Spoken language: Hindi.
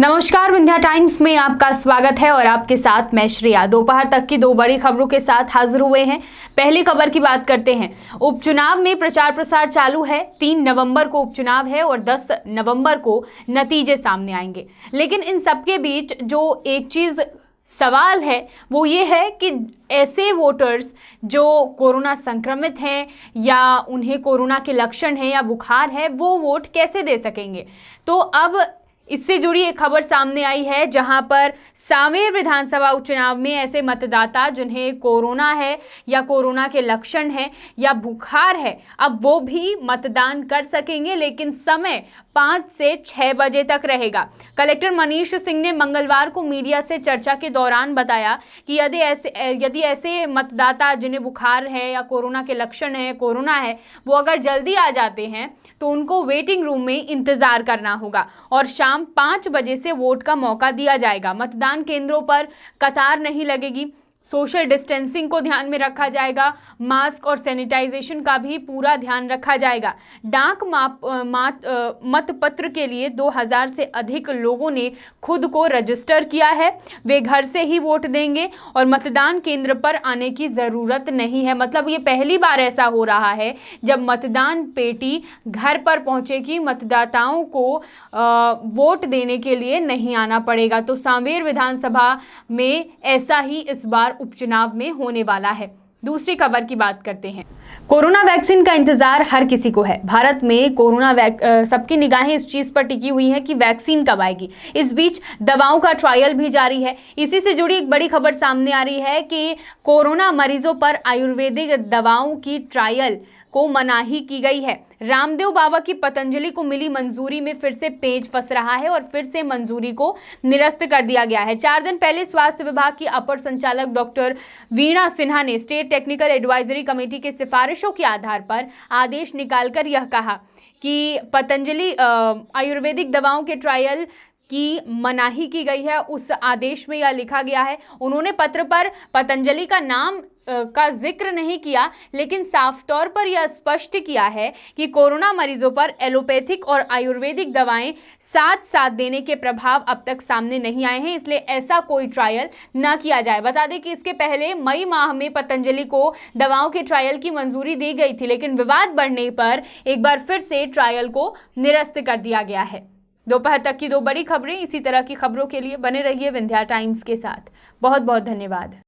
नमस्कार, विंध्या टाइम्स में आपका स्वागत है और आपके साथ मैं श्रेया। दोपहर तक की दो बड़ी खबरों के साथ हाजिर हुए हैं। पहली खबर की बात करते हैं। उपचुनाव में प्रचार प्रसार चालू है। 3 नवंबर को उपचुनाव है और 10 नवंबर को नतीजे सामने आएंगे। लेकिन इन सबके बीच जो एक चीज सवाल है वो ये है कि ऐसे वोटर्स जो कोरोना संक्रमित हैं या उन्हें कोरोना के लक्षण हैं या बुखार है, वो वोट कैसे दे सकेंगे। तो अब इससे जुड़ी एक खबर सामने आई है, जहां पर सांवेर विधानसभा उपचुनाव में ऐसे मतदाता जिन्हें कोरोना है या कोरोना के लक्षण हैं या बुखार है, अब वो भी मतदान कर सकेंगे, लेकिन समय 5 से 6 बजे तक रहेगा। कलेक्टर मनीष सिंह ने मंगलवार को मीडिया से चर्चा के दौरान बताया कि यदि ऐसे मतदाता जिन्हें बुखार है या कोरोना के लक्षण है, कोरोना है, वो अगर जल्दी आ जाते हैं तो उनको वेटिंग रूम में इंतजार करना होगा और शाम 5 बजे से वोट का मौका दिया जाएगा। मतदान केंद्रों पर कतार नहीं लगेगी। सोशल डिस्टेंसिंग को ध्यान में रखा जाएगा। मास्क और सैनिटाइजेशन का भी पूरा ध्यान रखा जाएगा। डाक मतपत्र के लिए 2000 से अधिक लोगों ने खुद को रजिस्टर किया है। वे घर से ही वोट देंगे और मतदान केंद्र पर आने की ज़रूरत नहीं है। मतलब ये पहली बार ऐसा हो रहा है जब मतदान पेटी घर पर पहुंचेगी। मतदाताओं को वोट देने के लिए नहीं आना पड़ेगा। तो सांवेर विधानसभा में ऐसा ही इस बार उपचुनाव में होने वाला है। दूसरी खबर की बात करते हैं। कोरोना वैक्सीन का इंतजार हर किसी को है। भारत में सबकी निगाहें इस चीज पर टिकी हुई हैं कि वैक्सीन कब आएगी। इस बीच दवाओं का ट्रायल भी जारी है। इसी से जुड़ी एक बड़ी खबर सामने आ रही है कि कोरोना मरीजों पर आयुर्वेदिक दवाओं की ट्रायल को मनाही की गई है। रामदेव बाबा की पतंजलि को मिली मंजूरी में फिर से पेच फंस रहा है और फिर से मंजूरी को निरस्त कर दिया गया है। 4 दिन पहले स्वास्थ्य विभाग की अपर संचालक डॉक्टर वीणा सिन्हा ने स्टेट टेक्निकल एडवाइजरी कमेटी की सिफारिशों के आधार पर आदेश निकालकर यह कहा कि पतंजलि आयुर्वेदिक दवाओं के ट्रायल की मनाही की गई है। उस आदेश में यह लिखा गया है। उन्होंने पत्र पर पतंजलि का नाम का जिक्र नहीं किया, लेकिन साफ तौर पर यह स्पष्ट किया है कि कोरोना मरीजों पर एलोपैथिक और आयुर्वेदिक दवाएं साथ साथ देने के प्रभाव अब तक सामने नहीं आए हैं, इसलिए ऐसा कोई ट्रायल न किया जाए। बता दें कि इसके पहले मई माह में पतंजलि को दवाओं के ट्रायल की मंजूरी दी गई थी, लेकिन विवाद बढ़ने पर एक बार फिर से ट्रायल को निरस्त कर दिया गया है। दोपहर तक की दो बड़ी खबरें। इसी तरह की खबरों के लिए बने रहिए विंध्या टाइम्स के साथ। बहुत बहुत धन्यवाद।